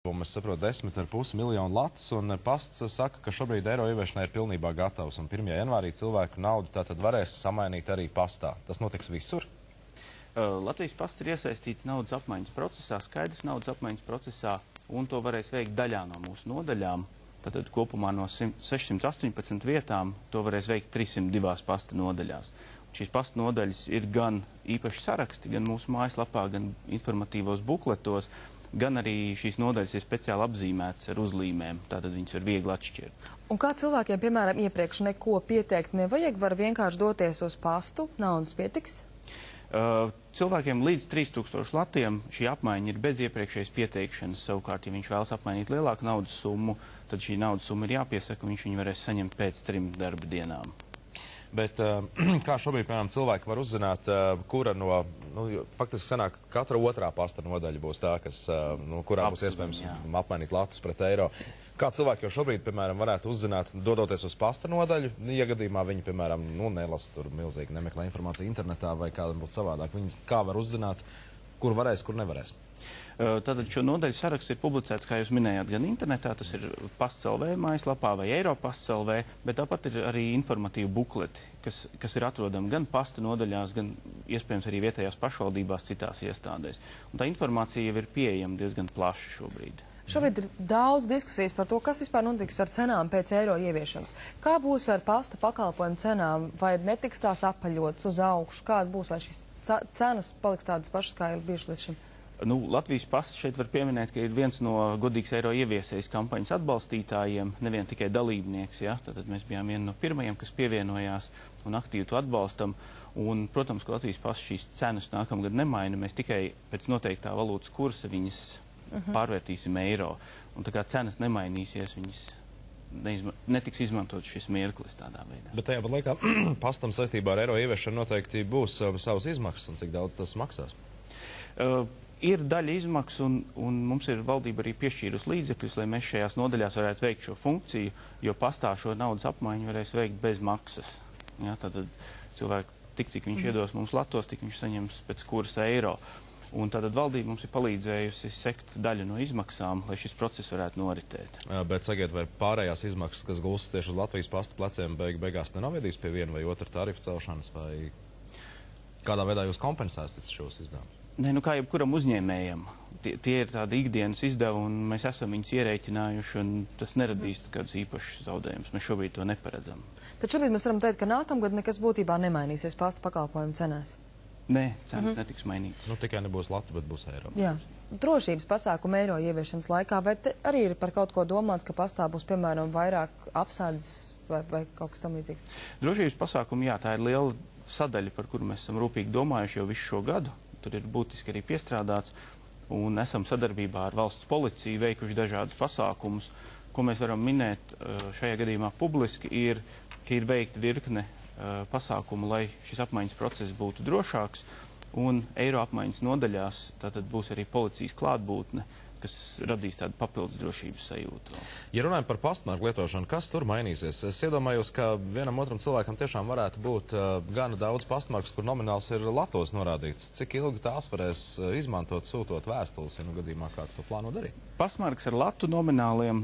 Es saprotu 10,5 miljonu latus, un pasts saka, ka šobrīd eiro ieviešanai ir pilnībā gatavs, un 1. janvārī cilvēku naudu tātad varēs samainīt arī pastā. Tas notiks visur? Latvijas pasts ir iesaistīts naudas apmaiņas procesā, skaidrs naudas apmaiņas procesā, un to varēs veikt daļā no mūsu nodaļām. Tātad kopumā no 618 vietām to varēs veikt 302 pasta nodaļās. Un šīs pasta nodaļas ir gan īpaši saraksti, gan mūsu mājaslapā, gan informatīvos bukletos, gan arī šīs nodaļas ir speciāli apzīmētas ar uzlīmēm, tātad viņas var viegli atšķirt. Un kā cilvēkiem, piemēram, iepriekš neko pieteikt nevajag, var vienkārši doties uz pastu, naudas pietiks? Cilvēkiem līdz 3000 latiem šī apmaiņa ir bez iepriekšējas pieteikšanas. Savukārt, ja viņš vēlas apmainīt lielāku naudas summu, tad šī naudas summa ir jāpiesaka, un viņš viņu varēs saņemt pēc 3 darba dienām. Bet kā šobrīd, piemēram, cilvēki var uzzināt, kura no, faktiski sanāk, katra otrā pasta nodaļa būs tā, kas, kurā būs iespējams apmainīt latus pret eiro. Kā cilvēki jau šobrīd, piemēram, varētu uzzināt, dodoties uz pasta nodaļu, ja gadījumā viņi, piemēram, nelasa tur milzīgi, nemeklē informāciju internetā vai kādam būtu savādāk. Viņi kā var uzzināt, kur varēs, kur nevarēs? Tātad šo nodaļu saraksts ir publicēts, kā jūs minējāt, gan internetā, tas ir pasts.lv mājaslapā vai Eiropasts.lv, bet tāpat ir arī informatīvi bukleti, kas ir atrodami gan pasta nodaļās, gan iespējams arī vietējās pašvaldībās citās iestādēs. Un tā informācija jau ir pieejama diezgan plaši šobrīd. Šobrīd ir daudz diskusijas par to, kas vispār notiks ar cenām pēc eiro ieviešanas. Kā būs ar pasta pakalpojumu cenām? Vai netiks tās apaļotas uz augšu? Kāda būs, vai šīs cenas paliks tādas pašas, kā ir bijušas līdz šim? Latvijas pasts šeit var pieminēt, ka ir viens no godīgas eiro ieviesējas kampaņas atbalstītājiem, nevien tikai dalībnieks, ja? Tātad mēs bijām vieni no pirmajiem, kas pievienojās un aktīvi to atbalstam. Un, protams, ka Latvijas pasts šīs cenas nākamgad nemaina, mēs tikai pēc noteiktā valūtas kursa viņas pārvērtīsim eiro. Un tā kā cenas nemainīsies, viņas netiks izmantot šis mirklis tādā veidā. Bet tajā pat laikā pastam saistībā ar eiro ieviešanu noteikti būs savas izmaksas, un cik daudz tas maksās? Ir daļa izmaksu, un mums ir valdība arī piešķīrusi līdzekļus, lai mēs šajās nodaļās varētu veikt šo funkciju, jo pastā šo naudas apmaiņu varēs veikt bez maksas. Ja, tātad cilvēki, tik cik viņš iedos mums latos, tik viņš saņems pēc kursa eiro. Un tātad valdība mums ir palīdzējusi sekt daļu no izmaksām, lai šis process varētu noritēt. Bet sakiet, vai pārējās izmaksas, kas gulstas tieši uz Latvijas pasta pleciem, beigās nenovedīs pie viena vai otra tarifu celšanas, vai kādā veidā jūs kompensēsiet šos izdevumus? Nē, kā jebkuram uzņēmējam. Tie ir tādi ikdienas izdevumi, un mēs esam viņus ierēķinājuši, un tas neradīs kādus īpašus zaudējumus. Mēs šobrīd to neparedzam. Tad šobrīd mēs varam teikt, ka nākamgad nekas būtībā nemainīsies pasta pakalpojumu cenās? Nē, cenas netiks mainītas. Tikai nebūs latu, bet būs eiro. Jā. Drošības pasākumu eiro ieviešanas laikā, vai arī ir par kaut ko domāts, ka pastā būs, piemēram, vairāk apsardzes vai kaut kas tam līdzīgs? Drošības pasākumu, jā, tā ir liela sadaļa, par kuru mēs esam rūpīgi domājuši jau visu šo gadu. Tur ir būtiski arī piestrādāts, un esam sadarbībā ar valsts policiju veikuši dažādus pasākumus. Ko mēs varam minēt šajā gadījumā publiski ir, ka ir veikta virkne pasākumu, lai šis apmaiņas process būtu drošāks, un eiro apmaiņas nodaļās tātad būs arī policijas klātbūtne, kas radīs tādu papildus drošības sajūtu. Ja runājam par pastmarku lietošanu, kas tur mainīsies? Es iedomājos, ka vienam otram cilvēkam tiešām varētu būt gana daudz pastmarkas, kur nomināls ir latos norādīts. Cik ilgi tās varēs izmantot, sūtot vēstules, ja gadījumā kāds to plāno darīt? Pastmarkas ar latu nomināliem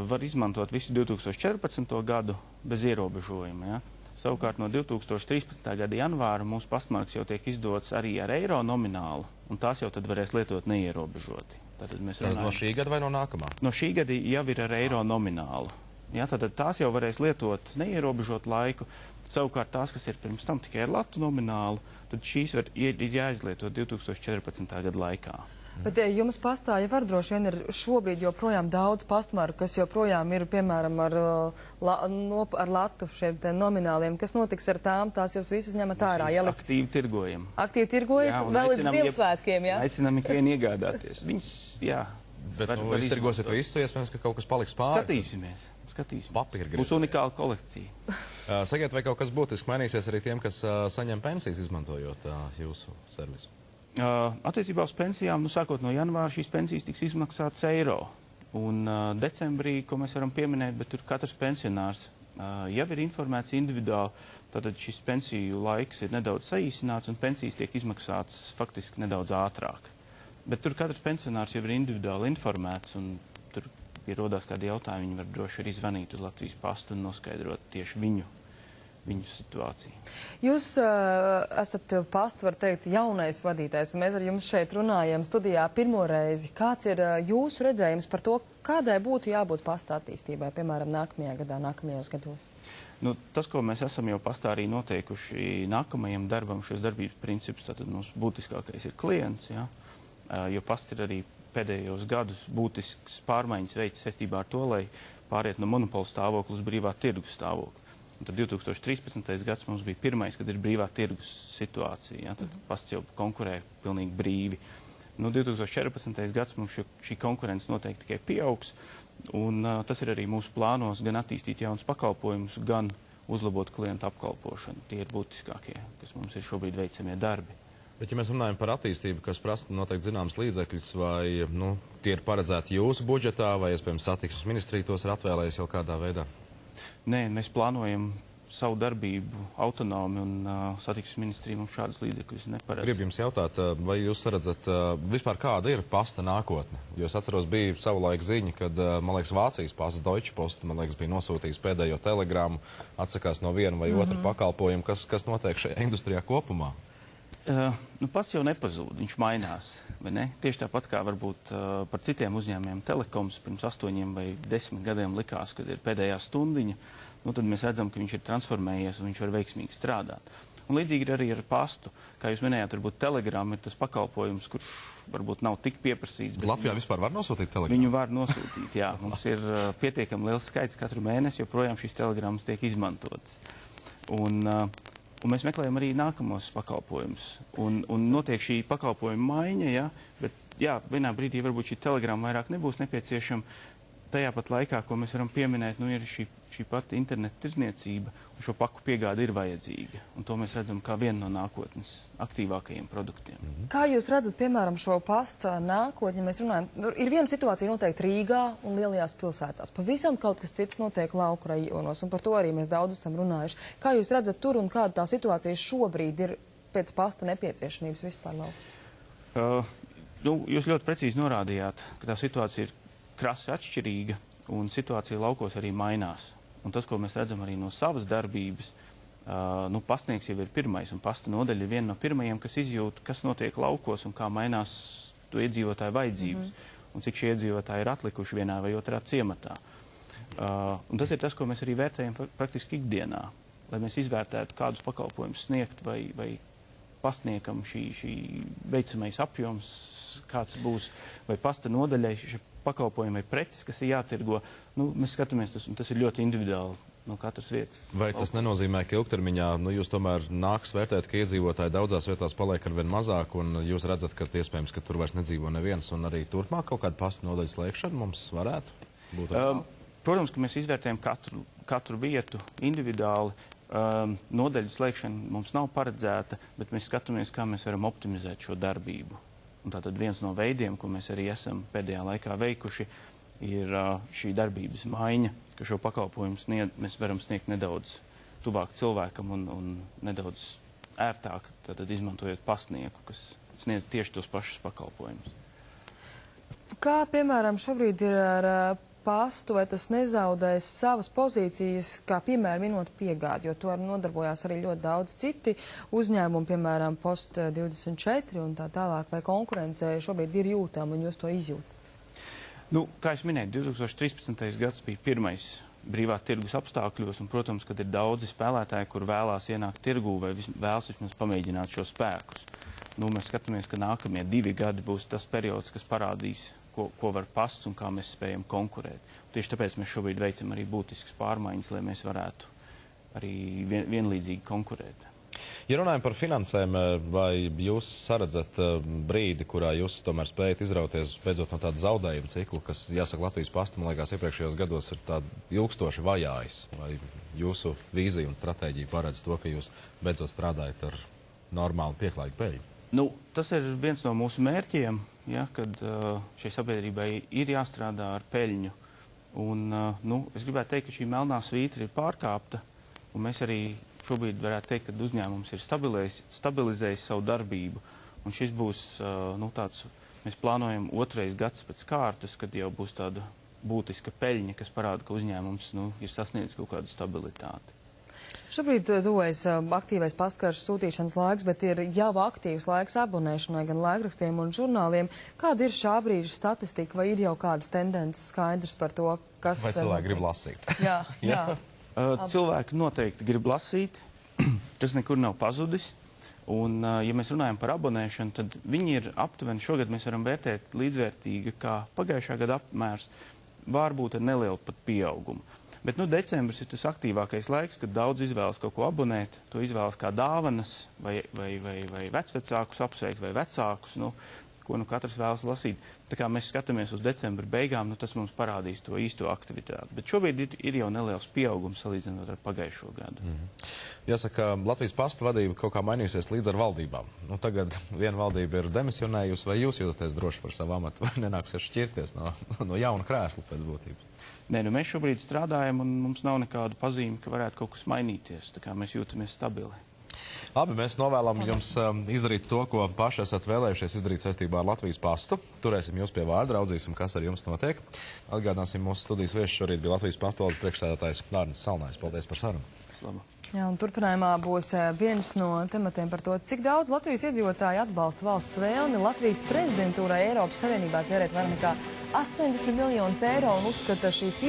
var izmantot visu 2014. gadu bez ierobežojuma. Ja? Savukārt no 2013. gada janvāra mūsu pastmarkas jau tiek izdotas arī ar eiro nominālu, un tās jau tad varēs lietot neierobežoti. Tātad mēs runājam... No šī gada vai no nākamā? No šī gada jau ir ar eiro nominālu. Ja, tātad tās jau varēs lietot neierobežot laiku. Savukārt tās, kas ir pirms tam tikai ar latu nominālu, tad šīs ir jāizlieto 2014. gada laikā. Bet jums pastā jau var droši vien ir šobrīd joprojām daudz pastmarku, kas joprojām ir, piemēram, ar latu šiem nomināliem. Kas notiks ar tām? Tās jūs visas ņemat ārā. Aktīvi tirgojam. Aktīvi tirgojat vēl līdz Ziemassvētkiem, jā? Aicinām ikvienu iegādāties. Viņas, jā. Bet iztirgosiet to visu, iespējams, ka kaut kas paliks pāri. Skatīsimies. Papīra grib. Būs unikāla kolekcija. Sakiet, vai kaut kas būtiski mainīsies arī tiem, kas saņem pensijas, izmantojot jūsu servisu? Attiecībā uz pensijām, sākot no janvāra, šīs pensijas tiks izmaksātas eiro. Un decembrī, ko mēs varam pieminēt, bet tur katrs pensionārs jau ir informēts individuāli, tātad šis pensiju laiks ir nedaudz saīsināts un pensijas tiek izmaksātas faktiski nedaudz ātrāk. Bet tur katrs pensionārs jau ir individuāli informēts, un tur, ja rodās kādi jautājumi, viņi var droši arī zvanīt uz Latvijas pastu un noskaidrot tieši viņu situāciju. Jūs esat pasta, var teikt, jaunais vadītājs, un mēs ar jums šeit runājam studijā pirmo reizi. Kāds ir jūsu redzējums par to, kādai būtu jābūt pasta attīstībai, piemēram, nākamajā gadā, nākamajos gados? Nu, tas, ko mēs esam jau pastā arī noteikuši nākamajam darbam, šos darbības principus, tātad mums būtiskākais ir klients, ja? Jo pasts ir arī pēdējos gadus būtisks pārmaiņas veids saistībā ar to, lai pāriet no monopola stāvokļa uz brīvā tirgus stāvokli. Un tad 2013. gads mums bija pirmais, kad ir brīvā tirgus situācija. Ja? Tad pasts jau konkurē pilnīgi brīvi. Nu, 2014. gads mums šī konkurence noteikti tikai pieaugs, un tas ir arī mūsu plānos gan attīstīt jaunas pakalpojumus, gan uzlabot klientu apkalpošanu. Tie ir būtiskākie, kas mums ir šobrīd veicamie darbi. Bet, ja mēs runājam par attīstību, kas prasa noteikti zināms līdzekļus, vai tie ir paredzēti jūsu budžetā, vai, iespējams, satiksmes ministrija tos ir atvēlējusi jau kādā veidā? Nē, mēs plānojam savu darbību autonomi, un satiksmes ministrija mums šādas līdzekļus neparedz. Gribu jums jautāt, vai jūs saredzat vispār kāda ir pasta nākotne? Jo es atceros, bija savulaik ziņa, kad, man liekas, Vācijas pasts Deutsche Post, man liekas, bija nosūtījis pēdējo telegramu, atsakās no viena vai otra pakalpojumu, kas notiek šajā industrijā kopumā? Pats jau nepazūd, viņš mainās, vai ne? Tieši tāpat kā varbūt par citiem uzņēmumiem telekoms pirms 8 vai 10 gadiem likās, kad ir pēdējā stundiņa, tad mēs redzam, ka viņš ir transformējies un viņš var veiksmīgi strādāt. Un līdzīgi ir arī ar pastu. Kā jūs minējāt, varbūt telegrāma ir tas pakalpojums, kurš varbūt nav tik pieprasīts. Latvijā vispār var nosūtīt telegrāmu? Viņu var nosūtīt, jā. Mums ir pietiekami liels skaits katru mēnesi, joprojām šīs telegrāmas tiek izmantotas. Un mēs meklējam arī nākamos pakalpojumus. Un notiek šī pakalpojuma maiņa, ja, bet jā, vienā brīdī varbūt šī telegrāma vairāk nebūs nepieciešama. Tajā pat laikā, ko mēs varam pieminēt, ir šī pati interneta tirdzniecība, un šo paku piegāde ir vajadzīga. Un to mēs redzam kā vienu no nākotnes aktīvākajiem produktiem. Kā jūs redzat, piemēram, šo pasta nākotni, ja mēs runājam, ir viena situācija noteikti Rīgā un lielajās pilsētās. Pavisam kaut kas cits notiek lauku rajonos, un par to arī mēs daudz esam runājuši. Kā jūs redzat tur un kāda tā situācija šobrīd ir pēc pasta nepieciešamības vispār lauku? Jūs ļoti precīzi norādījāt, ka tā situācija ir krasi atšķirīga, un situācija laukos arī mainās. Un tas, ko mēs redzam arī no savas darbības, pastnieks jau ir pirmais, un pasta nodaļa ir viena no pirmajiem, kas izjūt, kas notiek laukos un kā mainās to iedzīvotāju vajadzības, un cik šie iedzīvotāji ir atlikuši vienā vai otrā ciematā. Un tas ir tas, ko mēs arī vērtējam praktiski ikdienā, lai mēs izvērtētu, kādus pakalpojumus sniegt, vai pastniekam šī veicamais apjoms, kāds būs, vai pasta nodaļai šie pakalpojumi vai preces, kas ir jātirgo. Mēs skatāmies, tas ir ļoti individuāli no katras vietas. Vai tas nenozīmē, ka ilgtermiņā jūs tomēr nāks vērtēt, ka iedzīvotāji daudzās vietās paliek arvien mazāk, un jūs redzat, ka iespējams, ka tur vairs nedzīvo neviens, un arī turpmāk kaut kāda pasta nodaļas slēgšana mums varētu būt? Protams, ka mēs izvērtējam katru vietu individuāli. Nodaļu slēgšana mums nav paredzēta, bet mēs skatāmies, kā mēs varam optimizēt šo darbību. Un tātad viens no veidiem, ko mēs arī esam pēdējā laikā veikuši, ir šī darbības maiņa, ka šo pakalpojumu mēs varam sniegt nedaudz tuvāk cilvēkam un nedaudz ērtāk, tātad izmantojot pastnieku, kas sniedz tieši tos pašus pakalpojumus. Kā, piemēram, šobrīd ir ar pastu, vai tas nezaudēs savas pozīcijas, kā piemēram minot piegādi, jo to nodarbojās arī ļoti daudz citi uzņēmumi, piemēram, Post24 un tā tālāk, vai konkurence šobrīd ir jūtama un jūs to izjūt? Kā es minēju, 2013. gads bija pirmais brīvā tirgus apstākļos, un, protams, kad ir daudzi spēlētāji, kur vēlās ienākt tirgū vai vēlas vismaz pamēģināt šo spēkus. Mēs skatāmies, ka nākamie 2 gadi būs tas periods, kas parādīs, ko var pasts un kā mēs spējam konkurēt. Tieši tāpēc mēs šobrīd veicam arī būtiskas pārmaiņas, lai mēs varētu arī vienlīdzīgi konkurēt. Ja runājam par finansēm, vai jūs saredzat brīdi, kurā jūs tomēr spējat izrauties beidzot no tāda zaudējuma cikla, kas, jāsaka, Latvijas pasta, man liekas, iepriekšējos gados ir tāda ilgstoši vajājis, vai jūsu vīzija un stratēģija paredz to, ka jūs beidzot strādājat ar normālu pieklājīgu peļņu? Tas ir viens no mūsu mērķiem, ja, kad šai sabiedrībai ir jāstrādā ar peļņu. Un, es gribētu teikt, ka šī melnā svītra ir pārkāpta, un mēs arī šobrīd varētu teikt, ka uzņēmums ir stabilizējis savu darbību, un šis būs tāds Mēs plānojam otrais gads pēc kārtas, kad jau būs tāda būtiska peļņa, kas parāda, ka uzņēmums ir sasniedzis kaut kādu stabilitāti. Šobrīd tuvojas aktīvais pastkaršu sūtīšanas laiks, bet ir jau aktīvs laiks abonēšanai gan laikrakstiem un žurnāliem. Kāda ir šā brīža statistika, vai ir jau kādas tendences skaidrs par to, kas... Vai cilvēki grib lasīt? Jā, jā. Cilvēki noteikti grib lasīt, tas nekur nav pazudis. Un, ja mēs runājam par abonēšanu, tad viņi ir aptuveni, šogad mēs varam vērtēt līdzvērtīgi, kā pagājušā gada apmērs, varbūt ar nelielu pat pieaugumu. Bet decembris ir tas aktīvākais laiks, kad daudz izvēlas kaut ko abonēt, to izvēlas kā dāvanas vai vecvecākus apsveikt vai vecākus, ko katrs vēlas lasīt. Tā kā mēs skatāmies uz decembra beigām, tas mums parādīs to īsto aktivitāti. Bet šobrīd ir jau neliels pieaugums salīdzinot ar pagājušo gadu. Jāsaka, Latvijas pasta vadība kaut kā mainījusies līdz ar valdībām. Tagad viena valdība ir demisionējusi, vai jūs jūtaties droši par savu amatu, vai nenāksies šķirties no jauna krēsla pēc būtības? Nē, mēs šobrīd strādājam un mums nav nekādu pazīmi, ka varētu kaut kas mainīties. Tā kā mēs jūtamies stabili. Labi, mēs novēlam jums izdarīt to, ko paši esat vēlējušies izdarīt saistībā ar Latvijas pastu. Turēsim jūs pie vārda, raudzīsim, kas ar jums notiek. Atgādināsim, mūsu studijas viesis šorīt bija Latvijas pastu valdes priekšsēdētājs Arnis Salnājs. Paldies par sarunu. Jā, un turpinājumā būs viens no tematiem par to, cik daudz Latvijas iedzīvotāji atbalsta valsts vēlmi Latvijas prezidentūrai Eiropas Savienībā tērēt vairāk nekā 80 miljonus eiro un uzskata šīs